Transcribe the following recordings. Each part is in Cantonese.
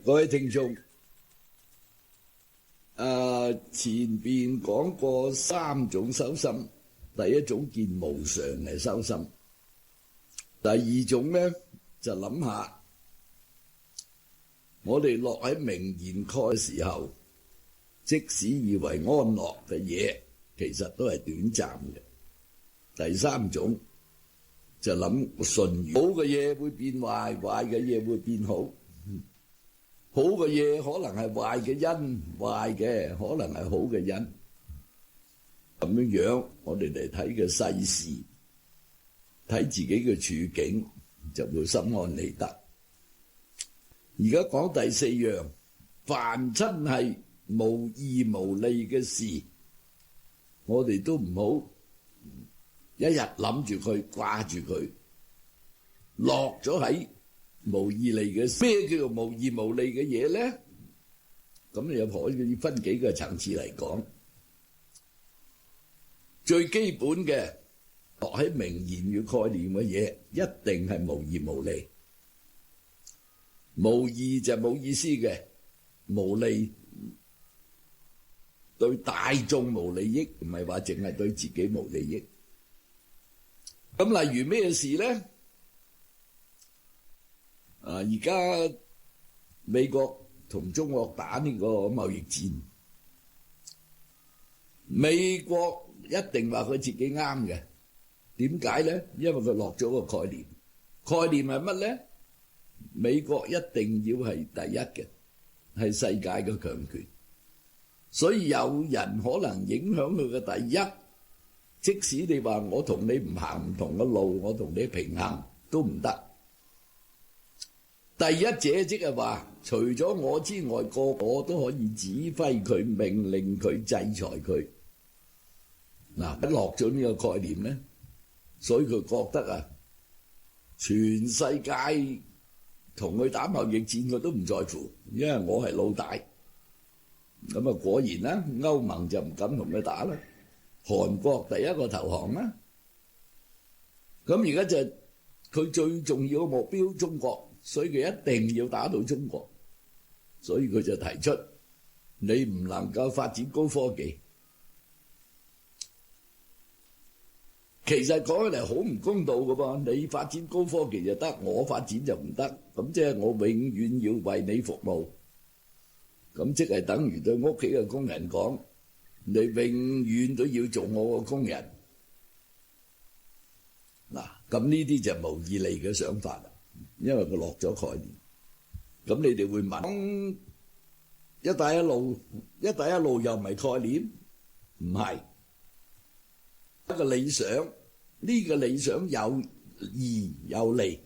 各位聽眾，前邊講過3種修心，第一種見無常嘅修心，第二種呢就諗下，我哋落喺名言蓋嘅時候，即使以為安樂嘅嘢，其實都係短暫嘅。第三種就諗順緣，好嘅嘢會變壞，壞嘅嘢會變好。好嘅嘢可能係壞嘅因，壞嘅可能係好嘅因。咁樣我哋嚟睇嘅世事，睇自己嘅處境，就會心安理得。而家講第4樣，凡親係無義無利嘅事，我哋都唔好一日諗住佢，掛住佢，落咗喺無義利嘅事。咩叫做無義無利嘅嘢咧？咁你又可以分幾個層次嚟講。最基本嘅落喺名言與概念嘅嘢，一定係無義無利。無義就冇意思嘅，無利對大眾無利益，唔係話淨係對自己無利益。咁例如咩事咧？而家美國同中國打呢個貿易戰，美國一定話佢自己啱嘅。點解咧？因為佢落咗個概念，概念係乜咧？美國一定要係第一嘅，係世界嘅強權。所以有人可能影響佢嘅第一，即使你話我同你唔行唔同嘅路，我同你平衡都唔得。第一者即係話，除咗我之外，個個都可以指揮佢、命令佢、制裁佢。嗱，一落咗呢個概念咧，所以佢覺得啊，全世界同佢打貿易戰佢都唔在乎，因為我係老大。咁啊，果然啦，歐盟就唔敢同佢打啦，韓國第一個投降啦。咁而家就佢最重要嘅目標中國，所以佢一定要打到中國，所以佢就提出你唔能夠發展高科技。其實講起嚟好唔公道㗎噃，你發展高科技就得，我發展就唔得，咁即係我永遠要為你服務。咁即係等於對屋企嘅工人講，你永遠都要做我個工人。嗱，咁呢啲就無義利嘅想法啦，因為佢落咗概念。咁你哋會問，一帶一路又唔係概念？唔係，一個理想，呢個理想有義有利。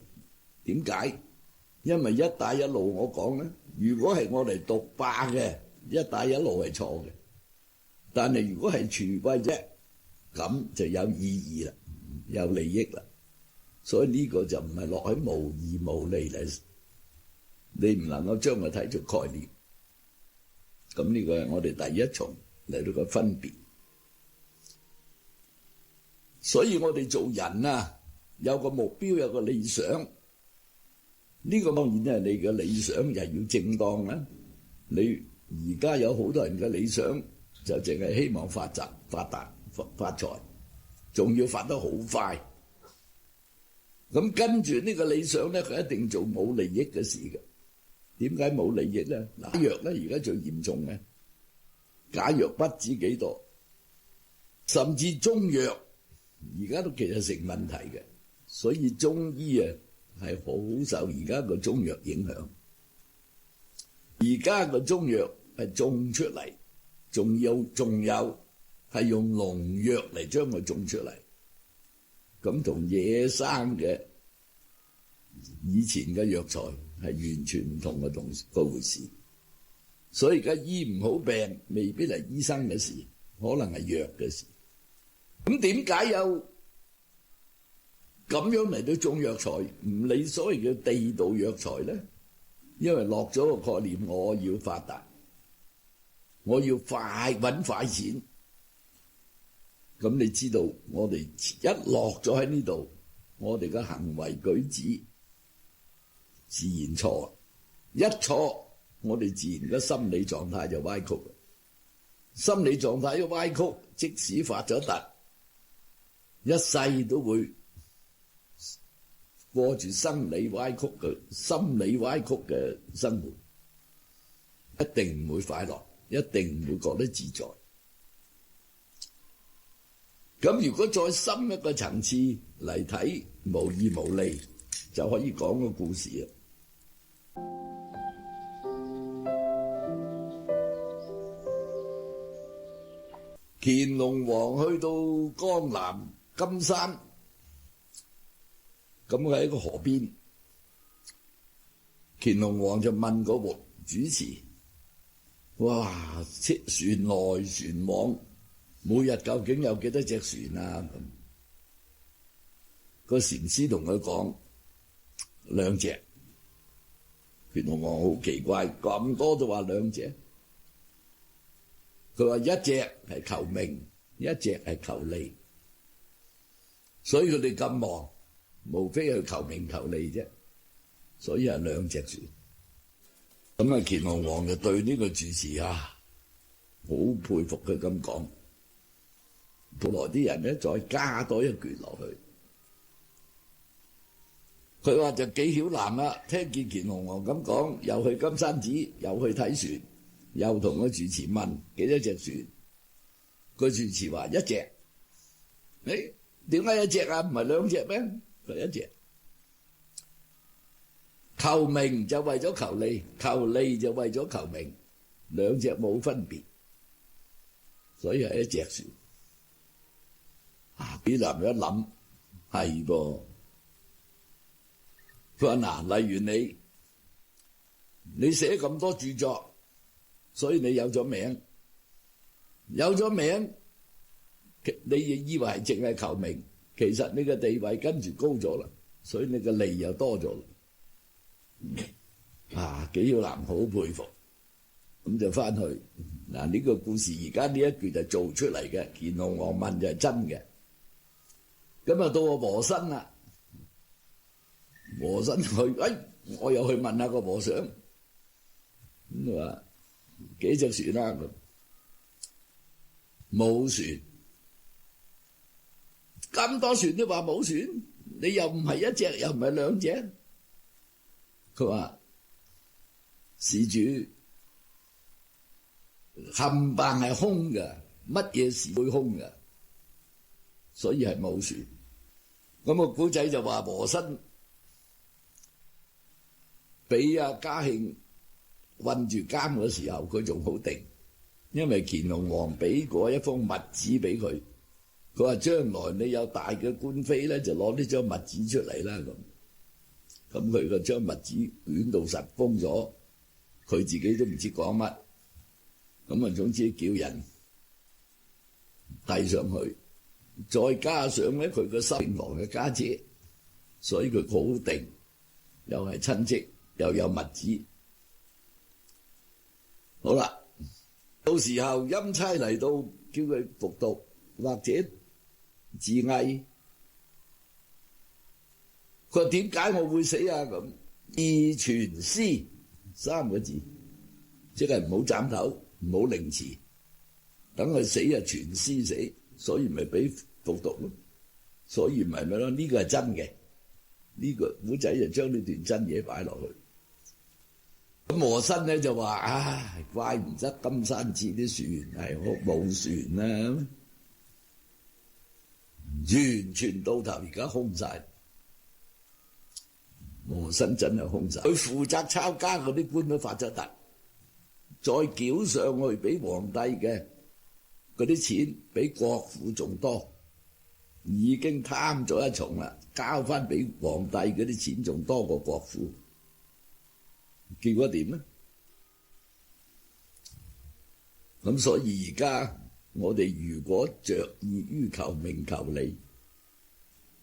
點解？因為一帶一路我講咧，如果係我嚟獨霸嘅，一帶一路係錯嘅。但係如果係全貴啫，咁就有意義啦，有利益啦。所以呢個就唔係落喺無義無利嚟，你唔能夠將佢睇作概念。咁呢個係我哋第一重嚟到個分別。所以我哋做人啊，有個目標，有個理想。呢個當然係你嘅理想又要正當啦。你而家有好多人嘅理想就淨係希望發達、發財，仲要發得好快。咁跟住呢個理想咧，佢一定做冇利益嘅事嘅。點解冇利益咧？假藥咧，而家最嚴重嘅假藥不知幾多，甚至中藥而家都其實成問題嘅。所以中醫啊係好受而家個中藥影響。而家個中藥係種出嚟，仲有係用農藥嚟將佢種出嚟。咁同野生嘅以前嘅藥材係完全唔同嘅回事。所以而家醫唔好病，未必係醫生嘅事，可能係藥嘅事。咁點解有咁樣嚟到種藥材，唔理所謂嘅地道藥材咧？因為落咗個概念，我要發達，我要快搵快錢。咁你知道，我哋一落咗喺呢度，我哋嘅行為舉止自然錯，一錯我哋自然嘅心理狀態就歪曲。心理狀態一歪曲，即使發咗達，一世都會過住生理歪曲嘅、心理歪曲嘅生活，一定唔會快樂，一定唔會覺得自在。咁如果再深一個層次嚟睇，無義無利，就可以講個故事啦。乾隆皇去到江南金山，咁佢喺個河邊，乾隆皇就問個主持：哇，船來船往，每日究竟有幾多隻船啊？咁個禪師同佢講2隻。乾隆皇好奇怪，咁多就話2隻。佢話1隻係求名，1隻係求利，所以佢哋咁忙，無非係求名求利啫，所以係2隻船。咁啊，乾隆皇就對呢個主持好佩服佢咁講。後來啲人咧再加多一句落去，佢話就紀曉嵐啦，聽見乾隆皇咁講，又去金山寺，又去睇船，又同個主持問幾多隻船，個主持話1隻。誒，點解1隻啊？唔係2隻咩？佢1隻。求名就為咗求利，求利就為咗求名，2隻冇分別，所以係1隻船。紀曉嵐一諗，係噃。佢話嗱，例如你寫咁多著作，所以你有咗名，有咗名，你亦以為係淨係求名，其實你嘅地位跟住高咗啦，所以你嘅利又多咗啦。紀曉嵐好佩服，咁就翻去嗱，呢個故事而家呢一句就做出嚟嘅，乾隆皇問就係真嘅。咁啊到個和珅啦，和珅去，我又去問下個和尚，咁話幾隻船啊？冇船，咁多船都話冇船，你又唔係1隻，又唔係2隻。佢話事主冚唪唥係空嘅，乜嘢事會空嘅，所以係冇船。咁個古仔就話和珅俾嘉慶困住監嘅時候，佢仲好定，因為乾隆皇俾過一封密旨俾佢，佢話將來你有大嘅官非咧，就攞呢張密旨出嚟啦。咁佢個張密旨捲到實封咗，佢自己都唔知講乜。咁啊，總之叫人遞上去，再加上咧佢個新郎嘅家姐，所以佢好定，又係親戚，又有密旨。好啦，到時候欽差嚟到，叫佢服毒或者自縊。佢話點解我會死啊？咁意全屍3個字，即係唔好斬頭，唔好凌遲，等佢死啊全屍死，所以咪俾服毒咯。所以唔係咩咯？呢個係真嘅，呢個古仔就將呢段真嘢擺落去。咁和珅咧就話：唉，怪唔得金山寺啲船係冇船啦，完全到頭而家空晒。和珅真係空晒，佢負責抄家嗰啲官都發咗達，再繳上去俾皇帝嘅嗰啲錢比國庫仲多，已經貪咗一重啦，交翻俾皇帝嗰啲錢仲多過國庫，結果點呢？咁所以而家我哋如果着意於求名求利，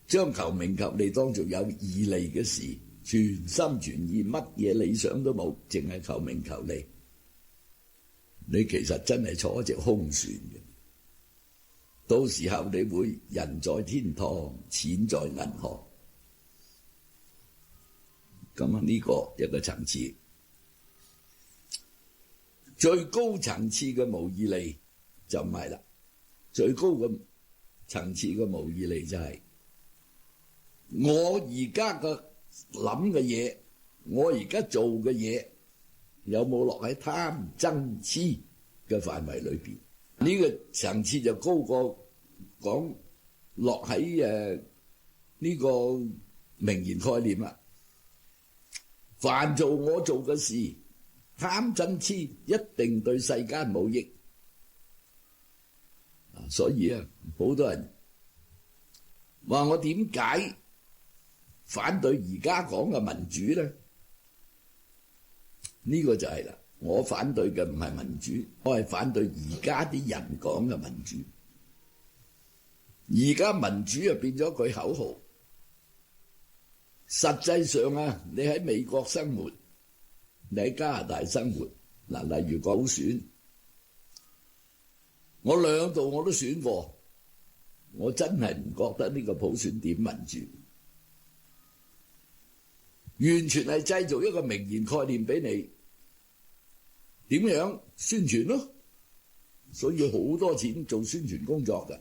將求名求利當做有義利嘅事，全心全意乜嘢理想都冇，淨係求名求利，你其實真係坐一隻空船嘅。到時候你會人在天堂，錢在銀行。咁呢個一個層次。最高層次嘅無義利就唔係啦，最高嘅層次嘅無義利就係我而家嘅諗嘅嘢，我而家做嘅嘢有冇落喺貪嗔痴嘅範圍裏邊？呢個層次就高過講落喺呢個名言概念啦。凡做我做嘅事，貪嗔痴一定對世間冇益。所以啊，好多人話我點解反對而家講嘅民主咧？呢個就係啦，我反對嘅唔係民主，我係反對而家啲人講嘅民主。而家民主就變咗句口號，實際上啊，你喺美國生活，你喺加拿大生活，嗱，例如普選，我兩度我都選過，我真係唔覺得呢個普選點民主，完全係製造一個名言概念俾你，點樣宣傳咯？所以好多錢做宣傳工作㗎，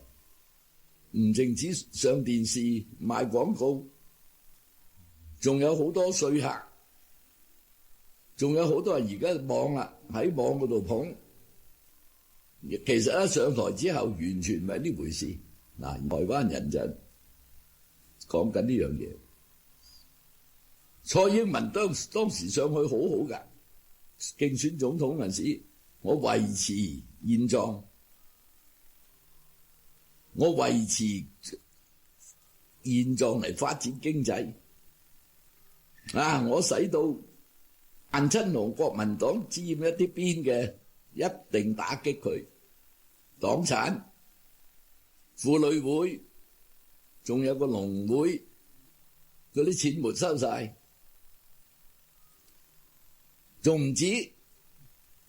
唔淨止上電視賣廣告，仲有好多說客，仲有好多人而家網啦，喺網嗰度捧。其實一上台之後，完全唔係呢回事。嗱，台灣人就講緊呢樣嘢。蔡英文當時上去好好㗎，競選總統嗰陣時，我維持現狀，我維持現狀嚟發展經濟。我使到范親同國民黨佔一啲邊嘅，一定打擊佢。黨產、婦女會，仲有個農會，嗰啲錢沒收晒。仲唔止，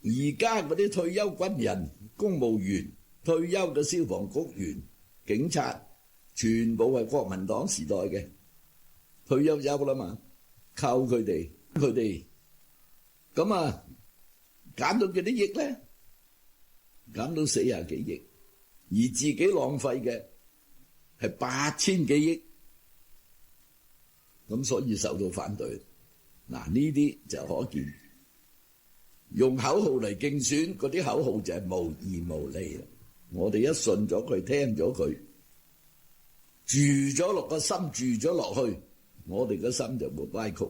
而家嗰啲退休軍人、公務員、退休嘅消防局員、警察，全部係國民黨時代嘅退休啦嘛，靠佢哋咁啊，減到幾多億咧？減到40幾億，而自己浪費嘅係8000幾億，咁所以受到反對。嗱，呢啲就可見用口號嚟競選，嗰啲口號就係無義無利啦。我哋一信咗佢，聽咗佢，住咗落個心，住咗落去，我哋個心就冇歪曲。